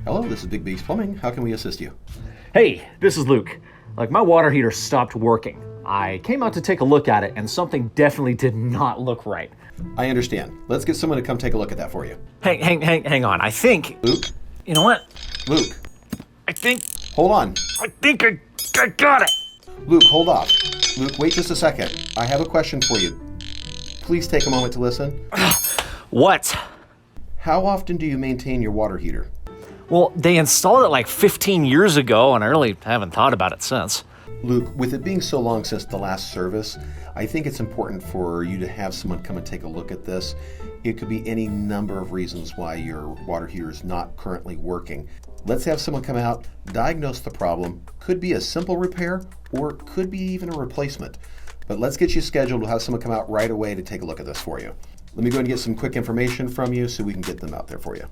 Hello, this is Big B's Plumbing. How can we assist you? Hey, this is Luke. My water heater stopped working. I came out to take a look at it, and something definitely did not look right. I understand. Let's get someone to come take a look at that for you. Hang on. I think... Luke? You know what? Luke? I think I got it! Luke, hold off. Luke, wait just a second. I have a question for you. Please take a moment to listen. What? How often do you maintain your water heater? Well, they installed it like 15 years ago, and I really haven't thought about it since. Luke, with it being so long since the last service, I think it's important for you to have someone come and take a look at this. It could be any number of reasons why your water heater is not currently working. Let's have someone come out, diagnose the problem. Could be a simple repair, or could be even a replacement. But let's get you scheduled. We'll have someone come out right away to take a look at this for you. Let me go ahead and get some quick information from you so we can get them out there for you.